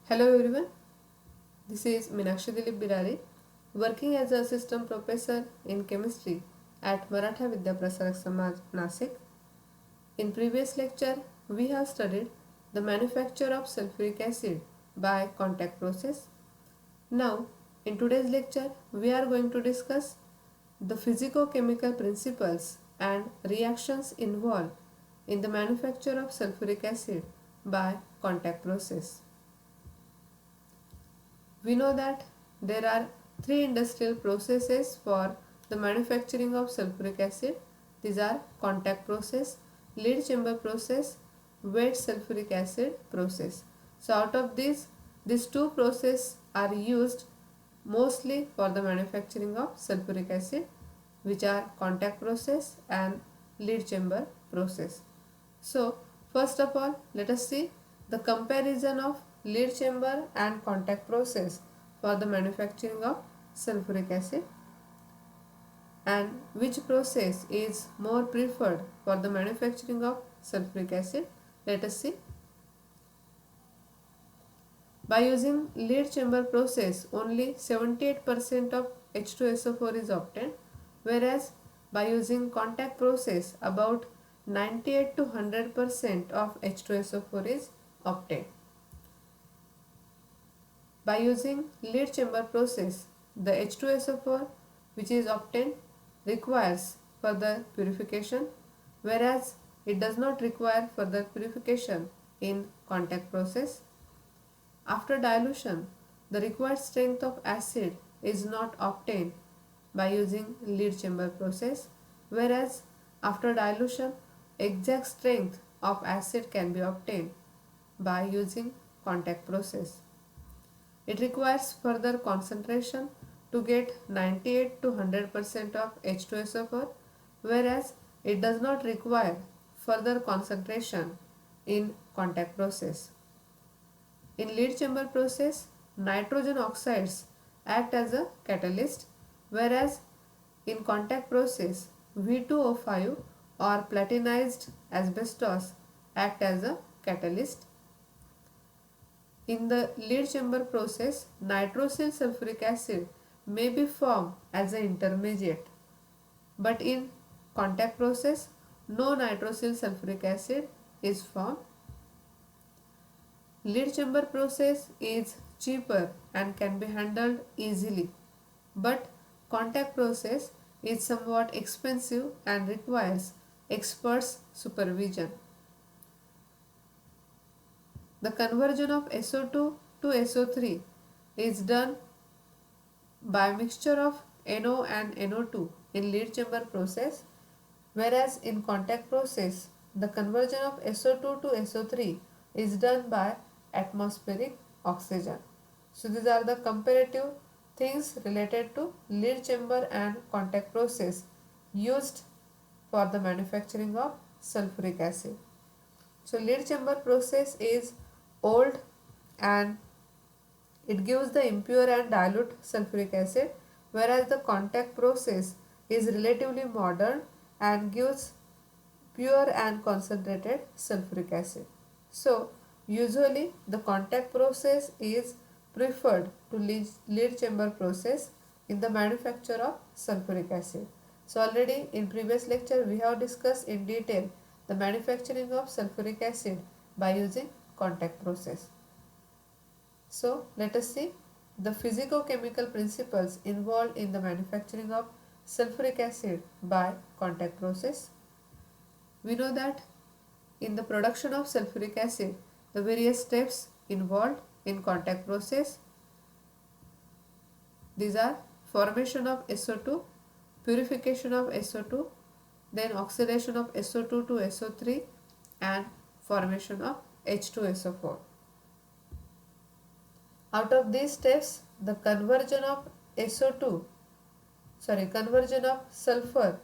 Hello everyone, this is Meenakshi Dilip Birari, working as a assistant professor in chemistry at Maratha Vidya Prasarak Samaj, Nasik. In previous lecture, we have studied the manufacture of sulfuric acid by contact process. Now, in today's lecture, we are going to discuss the physico-chemical principles and reactions involved in the manufacture of sulfuric acid by contact process. We know that there are three industrial processes for the manufacturing of sulfuric acid. These are contact process, lead chamber process, wet sulfuric acid process. So out of these two processes are used mostly for the manufacturing of sulfuric acid, which are contact process and lead chamber process. So first of all, let us see the comparison of lead chamber and contact process for the manufacturing of sulfuric acid, and which process is more preferred for the manufacturing of sulfuric acid. Let us see. By using lead chamber process, only 78% of H2SO4 is obtained, whereas by using contact process, about 98 to 100% of H2SO4 is obtained. By using lead chamber process, the H2SO4 which is obtained requires further purification, whereas it does not require further purification in contact process. After dilution, the required strength of acid is not obtained by using lead chamber process, whereas after dilution, exact strength of acid can be obtained by using contact process. It requires further concentration to get 98 to 100% of H2SO4, whereas it does not require further concentration in contact process. In lead chamber process, nitrogen oxides act as a catalyst, whereas in contact process, V2O5 or platinized asbestos act as a catalyst. In the lead chamber process, nitrosyl sulfuric acid may be formed as an intermediate, but in contact process, no nitrosyl sulfuric acid is formed. Lead chamber process is cheaper and can be handled easily, but contact process is somewhat expensive and requires experts' supervision. The conversion of SO2 to SO3 is done by mixture of NO and NO2 in lead chamber process, whereas in contact process the conversion of SO2 to SO3 is done by atmospheric oxygen. So these are the comparative things related to lead chamber and contact process used for the manufacturing of sulfuric acid. So lead chamber process is old and it gives the impure and dilute sulfuric acid, whereas the contact process is relatively modern and gives pure and concentrated sulfuric acid. So usually the contact process is preferred to lead chamber process in the manufacture of sulfuric acid. So already in previous lecture we have discussed in detail the manufacturing of sulfuric acid by using contact process. So let us see the physico-chemical principles involved in the manufacturing of sulfuric acid by contact process. We know that in the production of sulfuric acid, the various steps involved in contact process, these are formation of SO2, purification of SO2, then oxidation of SO2 to SO3 and formation of H2SO4. Out of these steps, the conversion of conversion of sulfur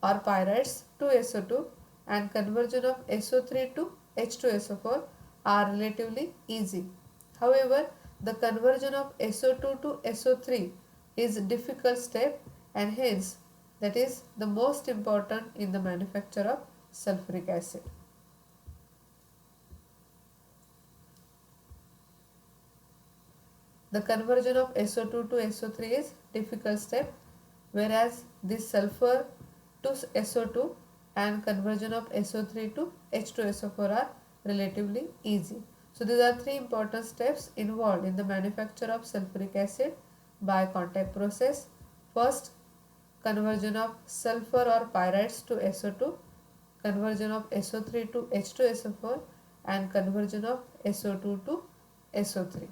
or pyrites to SO2 and conversion of SO3 to H2SO4 are relatively easy. However, the conversion of SO2 to SO3 is a difficult step and hence that is the most important in the manufacture of sulfuric acid. the conversion of SO2 to SO3 is difficult step, whereas this sulfur to SO2 and conversion of SO3 to H2SO4 are relatively easy. So these are three important steps involved in the manufacture of sulfuric acid by contact process. First, conversion of sulfur or pyrites to SO2, conversion of SO3 to H2SO4 and conversion of SO2 to SO3.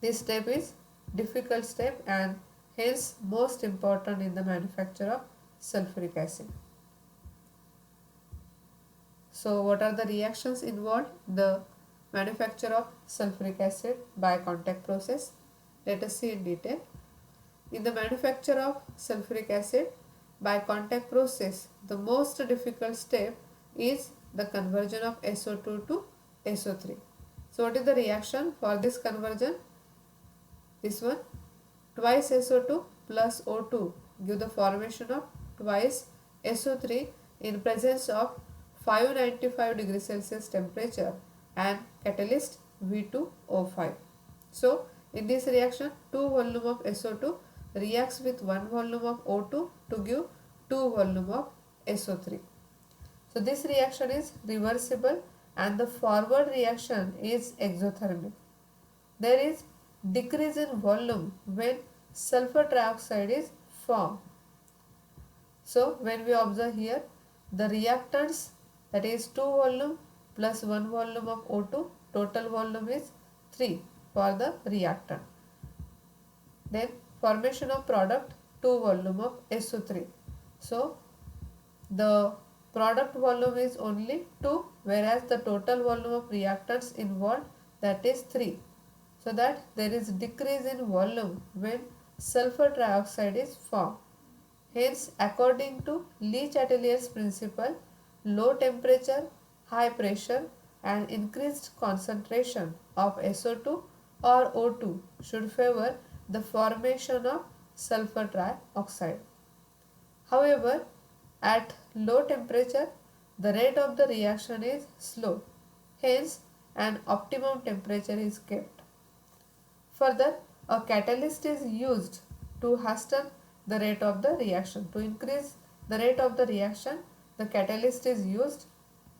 This step is difficult step and hence most important in the manufacture of sulfuric acid. So what are the reactions involved? The manufacture of sulfuric acid by contact process. Let us see in detail. In the manufacture of sulfuric acid by contact process, the most difficult step is the conversion of SO2 to SO3. So what is the reaction for this conversion? This one, twice SO2 plus O2 give the formation of twice SO3 in presence of 595 degrees Celsius temperature and catalyst V2O5. So in this reaction, 2 volume of SO2 reacts with 1 volume of O2 to give 2 volume of SO3. So this reaction is reversible and the forward reaction is exothermic. There is decrease in volume when sulfur trioxide is formed. So when we observe here, the reactants, that is 2 volume plus 1 volume of O2, total volume is 3 for the reactant. Then formation of product, 2 volume of SO3. So the product volume is only 2, whereas the total volume of reactants involved, that is 3. So that there is decrease in volume when sulfur trioxide is formed. Hence, according to Le-Chatelier's principle, low temperature, high pressure and increased concentration of SO2 or O2 should favor the formation of sulfur trioxide. However, at low temperature, the rate of the reaction is slow. Hence, an optimum temperature is kept. Further, a catalyst is used to hasten the rate of the reaction. To increase the rate of the reaction, the catalyst is used,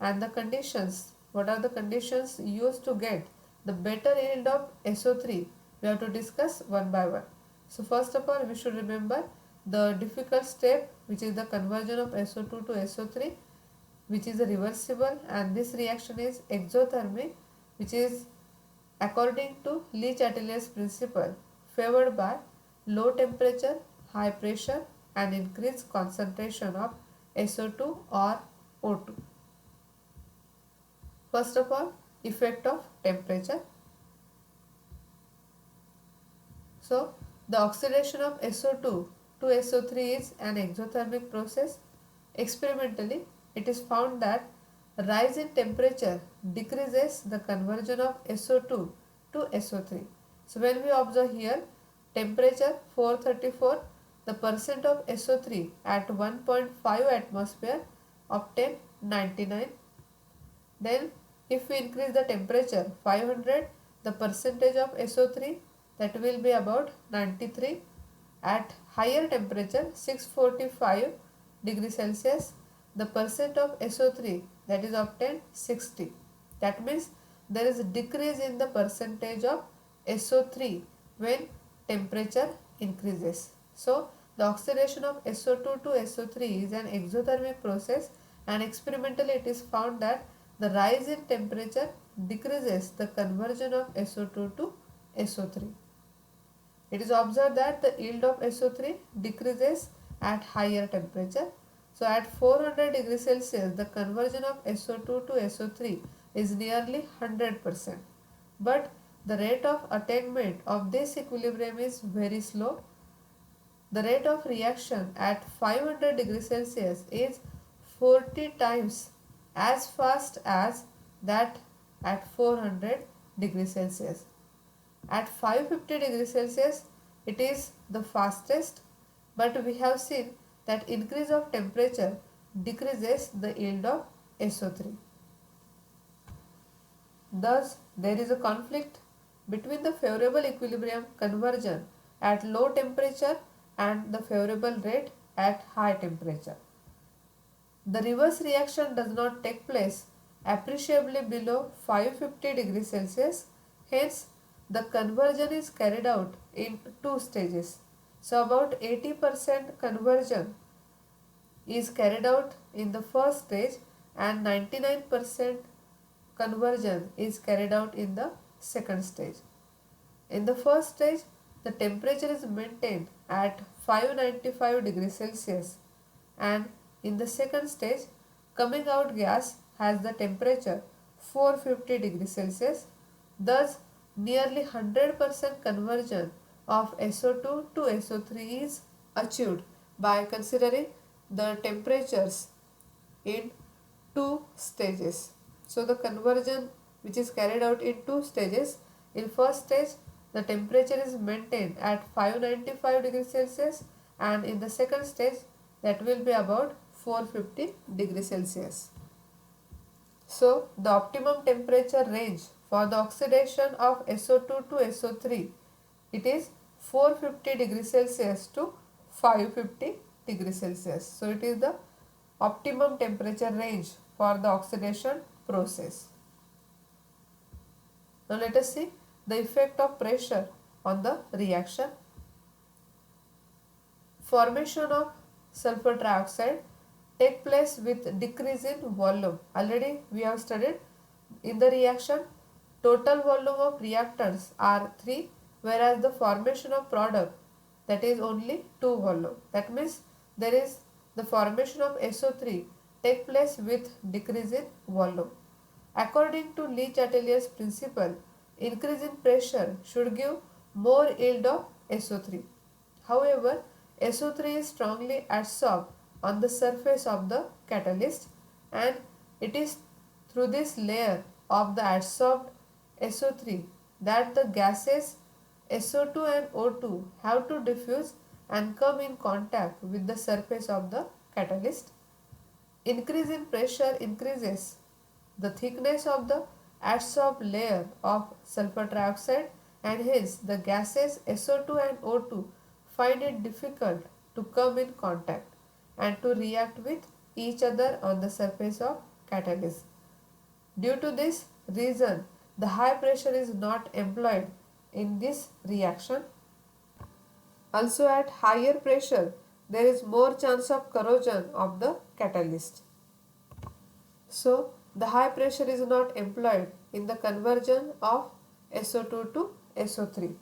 and the conditions, what are the conditions used to get the better yield of SO3? We have to discuss one by one. So first of all, we should remember the difficult step, which is the conversion of SO2 to SO3, which is reversible, and this reaction is exothermic, which is according to Le-Chatelier's principle favored by low temperature, high pressure and increased concentration of SO2 or O2. First of all, effect of temperature. So, the oxidation of SO2 to SO3 is an exothermic process. Experimentally, it is found that rise in temperature decreases the conversion of SO2 to SO3. So when we observe here, temperature 434, the percent of SO3 at 1.5 atmosphere obtain 99. Then if we increase the temperature 500, the percentage of SO3, that will be about 93. At higher temperature 645 degrees Celsius, the percent of SO3, that is obtained 60. That means there is a decrease in the percentage of SO3 when temperature increases. So the oxidation of SO2 to SO3 is an exothermic process, and experimentally it is found that the rise in temperature decreases the conversion of SO2 to SO3. It is observed that the yield of SO3 decreases at higher temperature. So at 400 degrees Celsius, the conversion of SO2 to SO3 is nearly 100%. But the rate of attainment of this equilibrium is very slow. The rate of reaction at 500 degrees Celsius is 40 times as fast as that at 400 degrees Celsius. At 550 degrees Celsius, it is the fastest, but we have seen that increase of temperature decreases the yield of SO3. Thus, there is a conflict between the favorable equilibrium conversion at low temperature and the favorable rate at high temperature. The reverse reaction does not take place appreciably below 550 degrees Celsius. Hence, the conversion is carried out in two stages. So, about 80% conversion is carried out in the first stage and 99% conversion is carried out in the second stage. In the first stage, the temperature is maintained at 595 degrees Celsius, and in the second stage, coming out gas has the temperature 450 degrees Celsius. Thus, nearly 100% conversion of SO2 to SO3 is achieved by considering the temperatures in two stages. So the conversion which is carried out in two stages. In first stage, the temperature is maintained at 595 degrees Celsius, and in the second stage that will be about 450 degrees Celsius. So the optimum temperature range for the oxidation of SO2 to SO3, it is 450 degrees Celsius to 550 degrees Celsius. So it is the optimum temperature range for the oxidation process. Now let us see the effect of pressure on the reaction. Formation of sulfur trioxide take place with decrease in volume. Already we have studied in the reaction total volume of reactants are 3, whereas the formation of product, that is only 2 volume. That means there is the formation of SO3 take place with decrease in volume. According to Le-Chatelier's principle, increase in pressure should give more yield of SO3. However, SO3 is strongly adsorbed on the surface of the catalyst, and it is through this layer of the adsorbed SO3 that the gases SO2 and O2 have to diffuse and come in contact with the surface of the catalyst. Increase in pressure increases the thickness of the adsorbed layer of sulfur trioxide, and hence the gases SO2 and O2 find it difficult to come in contact and to react with each other on the surface of catalyst. Due to this reason, the high pressure is not employed in this reaction. Also at higher pressure, there is more chance of corrosion of the catalyst. So, the high pressure is not employed in the conversion of SO2 to SO3.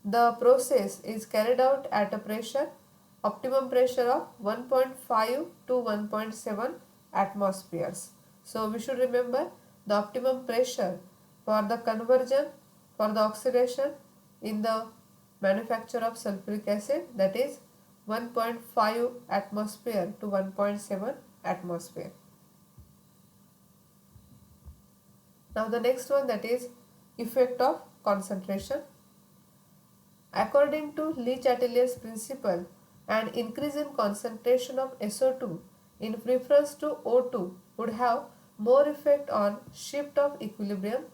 The process is carried out at a pressure, optimum pressure of 1.5 to 1.7 atmospheres. So, we should remember the optimum pressure for the conversion, for the oxidation in the manufacture of sulfuric acid, that is 1.5 atmosphere to 1.7 atmosphere. Now the next one, that is effect of concentration. According to Le-Chatelier's principle, an increase in concentration of SO2 in preference to O2 would have more effect on shift of equilibrium,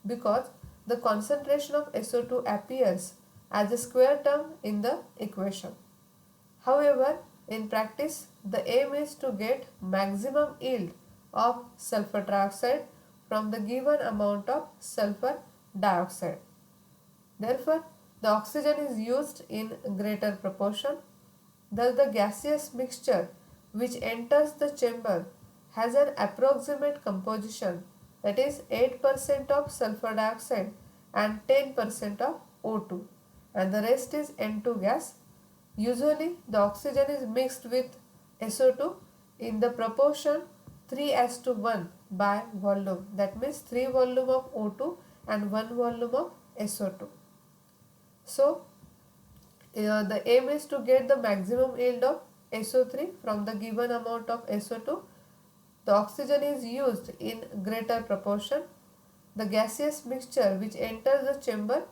because the concentration of SO2 appears as a square term in the equation. However, in practice, the aim is to get maximum yield of sulfur trioxide from the given amount of sulfur dioxide. Therefore, the oxygen is used in greater proportion. Thus, the gaseous mixture which enters the chamber has an approximate composition, that is 8% of sulfur dioxide and 10% of O2, and the rest is N2 gas. Usually, the oxygen is mixed with SO2 in the proportion 3:1 by volume. That means 3 volume of O2 and 1 volume of SO2. So, the aim is to get the maximum yield of SO3 from the given amount of SO2. The oxygen is used in greater proportion. The gaseous mixture which enters the chamber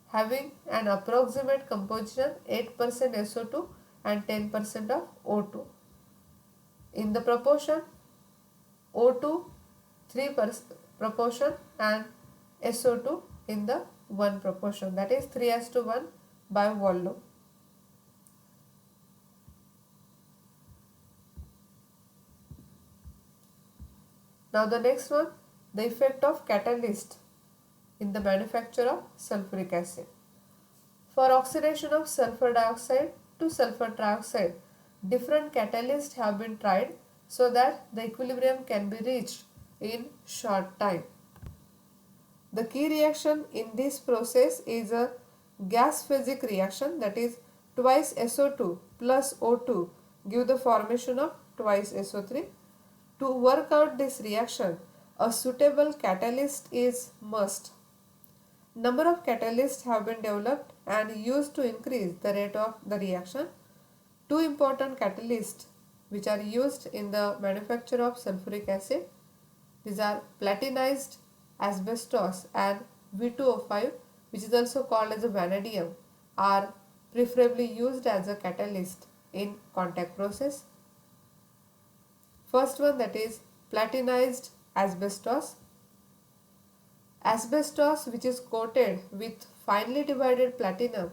having an approximate composition 8% SO2 and 10% of O2. In the proportion O2 3% proportion and SO2 in the 1 proportion, that is 3:1 by volume. Now the next one, the effect of catalyst in the manufacture of sulfuric acid. For oxidation of sulfur dioxide to sulfur trioxide, different catalysts have been tried so that the equilibrium can be reached in short time. The key reaction in this process is a gas phasic reaction, that is twice SO2 plus O2 give the formation of twice SO3. To work out this reaction, a suitable catalyst is must. Number of catalysts have been developed and used to increase the rate of the reaction. Two important catalysts which are used in the manufacture of sulfuric acid, these are platinized asbestos and V2O5, which is also called as a vanadium, are preferably used as a catalyst in contact process. First one, that is platinized asbestos. Asbestos which is coated with finely divided platinum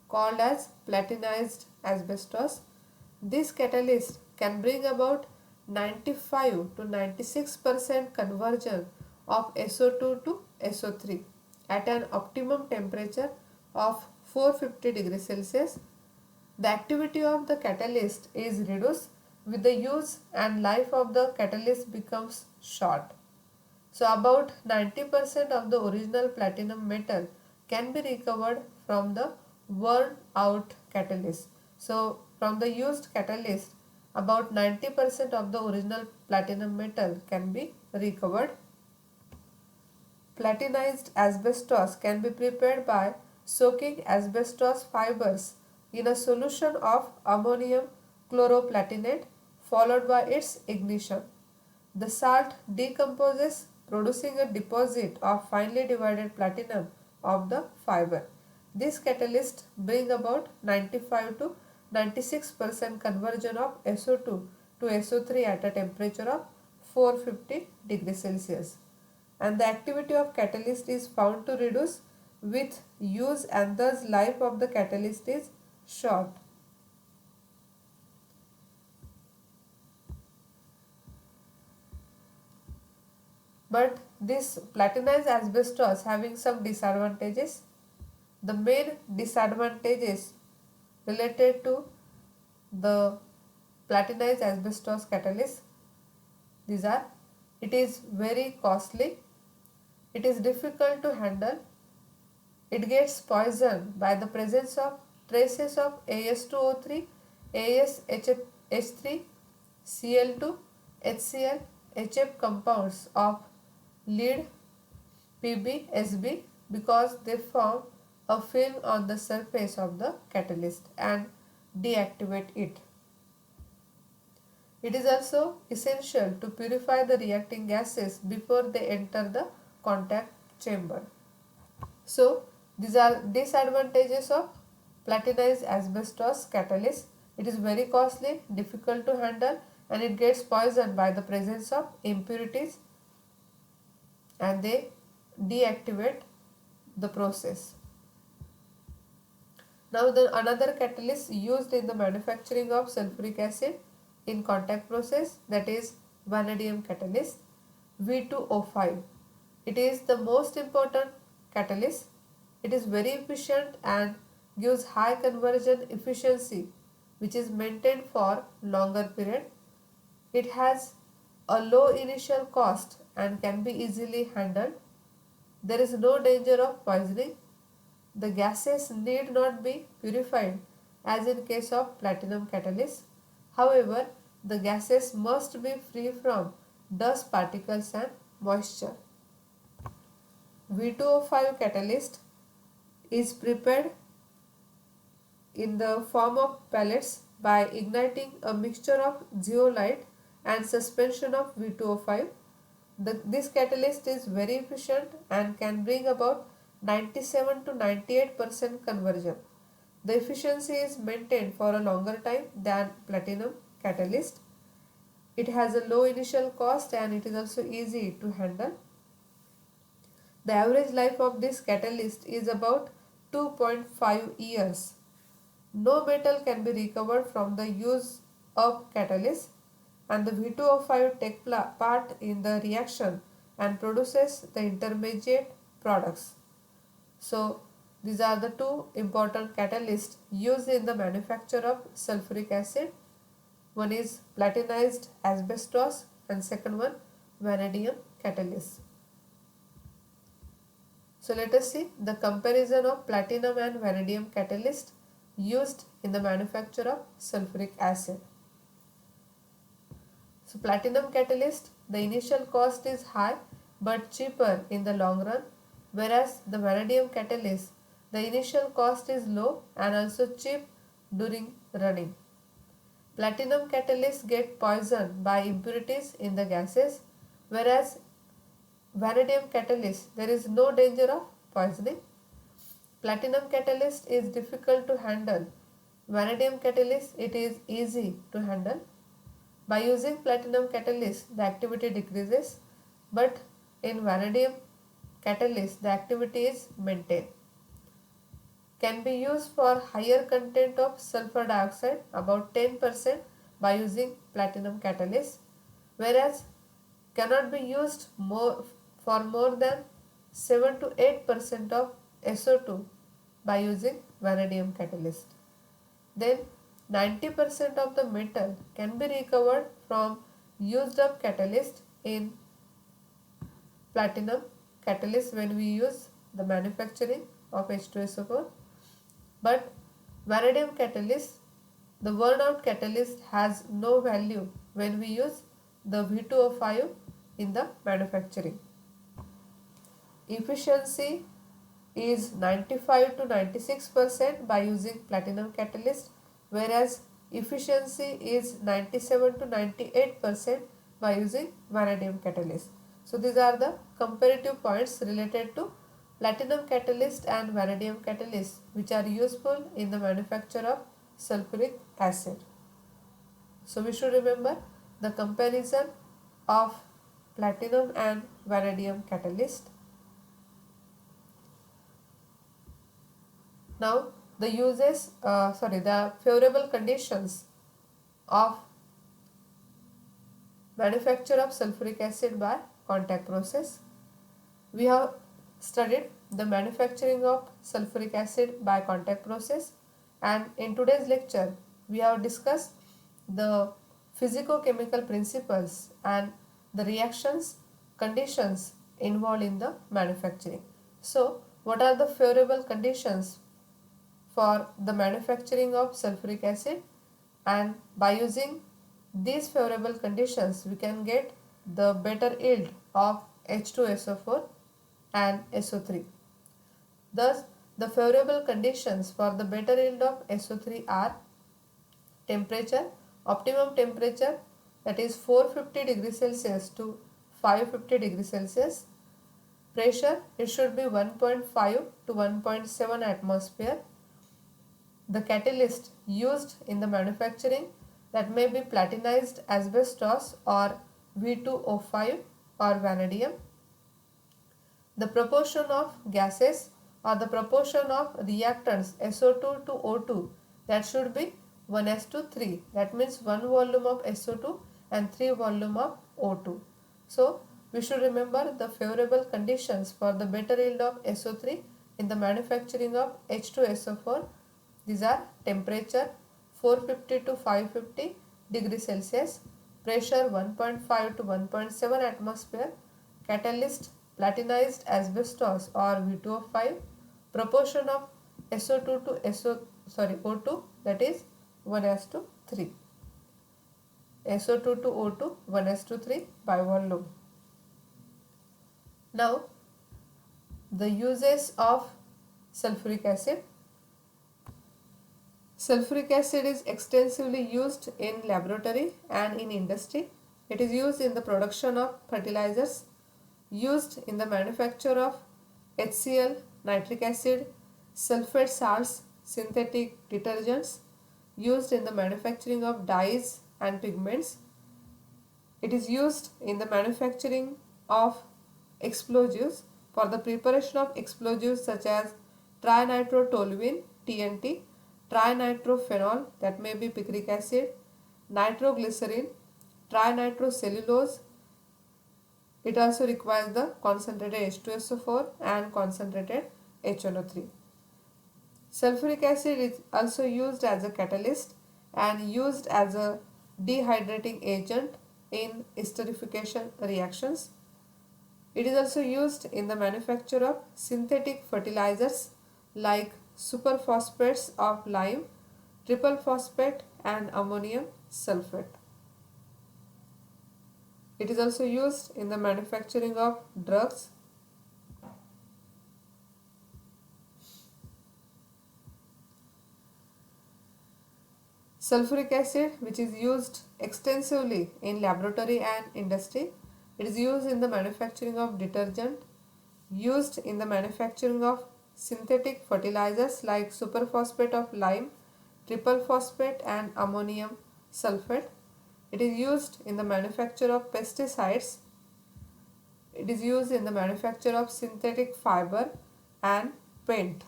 called as platinized asbestos. This catalyst can bring about 95 to 96% conversion of SO2 to SO3 at an optimum temperature of 450 degrees Celsius. The activity of the catalyst is reduced with the use and life of the catalyst becomes short. So about 90% of the original platinum metal can be recovered from the worn out catalyst. So from the used catalyst, about 90% of the original platinum metal can be recovered. Platinized asbestos can be prepared by soaking asbestos fibers in a solution of ammonium chloroplatinate followed by its ignition. The salt decomposes, producing a deposit of finely divided platinum of the fiber. This catalyst bring about 95 to 96% conversion of SO2 to SO3 at a temperature of 450 degrees Celsius. And the activity of catalyst is found to reduce with use and thus life of the catalyst is short. But this platinized asbestos having some disadvantages. The main disadvantages related to the platinized asbestos catalyst, these are: it is very costly, it is difficult to handle, it gets poisoned by the presence of traces of As2O3, AsH3, Cl2, HCl, HF compounds of lead, Pb, Sb, because they form a film on the surface of the catalyst and deactivate it. It is also essential to purify the reacting gases before they enter the contact chamber. So, these are disadvantages of platinized asbestos catalyst. It is very costly, difficult to handle, and it gets poisoned by the presence of impurities and they deactivate the process. Now another catalyst used in the manufacturing of sulfuric acid in contact process, that is vanadium catalyst, V2O5. It is the most important catalyst. It is very efficient and gives high conversion efficiency which is maintained for longer period. It has a low initial cost and can be easily handled. There is no danger of poisoning. The gases need not be purified as in case of platinum catalyst. However, the gases must be free from dust particles and moisture. V2O5 catalyst is prepared in the form of pellets by igniting a mixture of zeolite and suspension of V2O5. This catalyst is very efficient and can bring about 97 to 98% conversion. The efficiency is maintained for a longer time than platinum catalyst. It has a low initial cost and it is also easy to handle. The average life of this catalyst is about 2.5 years. No metal can be recovered from the use of catalyst, and the V2O5 take part in the reaction and produces the intermediate products. So these are the two important catalysts used in the manufacture of sulfuric acid. One is platinized asbestos and second one vanadium catalyst. So let us see the comparison of platinum and vanadium catalyst used in the manufacture of sulfuric acid. So platinum catalyst, the initial cost is high but cheaper in the long run, whereas the vanadium catalyst, the initial cost is low and also cheap during running. Platinum catalysts get poisoned by impurities in the gases, whereas vanadium catalyst there is no danger of poisoning. Platinum catalyst is difficult to handle. Vanadium catalyst it is easy to handle. By using platinum catalyst the activity decreases, but in vanadium catalyst the activity is maintained. Can be used for higher content of sulfur dioxide about 10% by using platinum catalyst, whereas cannot be used for more than 7 to 8% of SO2 by using vanadium catalyst. Then 90% of the metal can be recovered from used up catalyst in platinum catalyst when we use the manufacturing of H2SO4. But vanadium catalyst, the worn out catalyst has no value when we use the V2O5 in the manufacturing. Efficiency is 95 to 96% by using platinum catalyst, whereas efficiency is 97 to 98% by using vanadium catalyst. So these are the comparative points related to platinum catalyst and vanadium catalyst which are useful in the manufacture of sulfuric acid. So we should remember the comparison of platinum and vanadium catalyst. Now the the favorable conditions of manufacture of sulfuric acid by contact process. We have studied the manufacturing of sulfuric acid by contact process, and in today's lecture we have discussed the physico-chemical principles and the reactions conditions involved in the manufacturing. So what are the favorable conditions for the manufacturing of sulfuric acid, and by using these favorable conditions we can get the better yield of H2SO4 and SO3. Thus, the favorable conditions for the better yield of SO3 are temperature, optimum temperature, that is 450 degrees Celsius to 550 degrees Celsius. Pressure, it should be 1.5 to 1.7 atmosphere. The catalyst used in the manufacturing, that may be platinized asbestos or V2O5 or vanadium. The proportion of gases or the proportion of reactants SO2 to O2, that should be 1:3, that means 1 volume of SO2 and 3 volume of O2. So we should remember the favorable conditions for the better yield of SO3 in the manufacturing of H2SO4. These are temperature 450 to 550 degrees Celsius, pressure 1.5 to 1.7 atmosphere, catalyst platinized asbestos or V2O5, proportion of SO2 to O2, that is 1:3. SO2 to O2 1:3 by volume. Now the uses of sulfuric acid. Sulfuric acid is extensively used in laboratory and in industry. It is used in the production of fertilizers, used in the manufacture of HCl, nitric acid, sulfate salts, synthetic detergents, used in the manufacturing of dyes and pigments. It is used in the manufacturing of explosives for the preparation of explosives such as trinitrotoluene TNT, trinitrophenol, that may be picric acid, nitroglycerin, trinitrocellulose. It also requires the concentrated H2SO4 and concentrated HNO3. Sulfuric acid is also used as a catalyst and used as a dehydrating agent in esterification reactions. It is also used in the manufacture of synthetic fertilizers like superphosphates of lime, triple phosphate and ammonium sulfate. It is also used in the manufacturing of drugs. Sulfuric acid, which is used extensively in laboratory and industry. It is used in the manufacturing of detergent, used in the manufacturing of synthetic fertilizers like superphosphate of lime, triple phosphate and ammonium sulfate. It is used in the manufacture of pesticides. It is used in the manufacture of synthetic fiber and paint.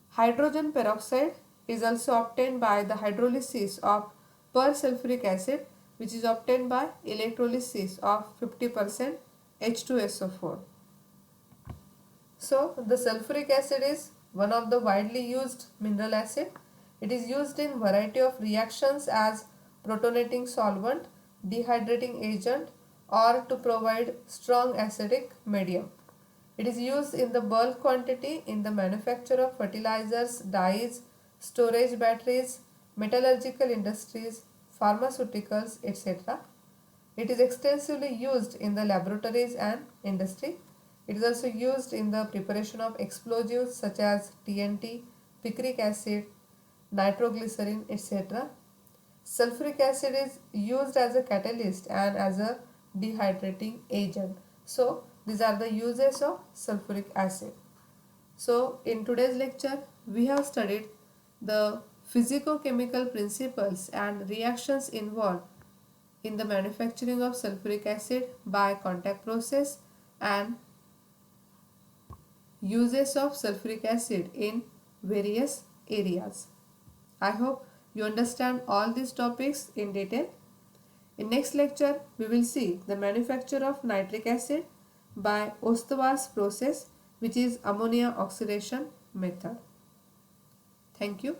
Hydrogen peroxide is also obtained by the hydrolysis of persulfuric acid, which is obtained by electrolysis of 50% H2SO4. So, the sulfuric acid is one of the widely used mineral acid. It is used in variety of reactions as protonating solvent, dehydrating agent, or to provide strong acidic medium. It is used in the bulk quantity in the manufacture of fertilizers, dyes, storage batteries, metallurgical industries, pharmaceuticals, etc. It is extensively used in the laboratories and industry. It is also used in the preparation of explosives such as TNT, picric acid, nitroglycerin, etc. Sulfuric acid is used as a catalyst and as a dehydrating agent. So, these are the uses of sulfuric acid. So, in today's lecture, we have studied the physico-chemical principles and reactions involved in the manufacturing of sulfuric acid by contact process and uses of sulfuric acid in various areas. I hope you understand all these topics in detail. In next lecture, we will see the manufacture of nitric acid by Ostwald's process, which is ammonia oxidation method. Thank you.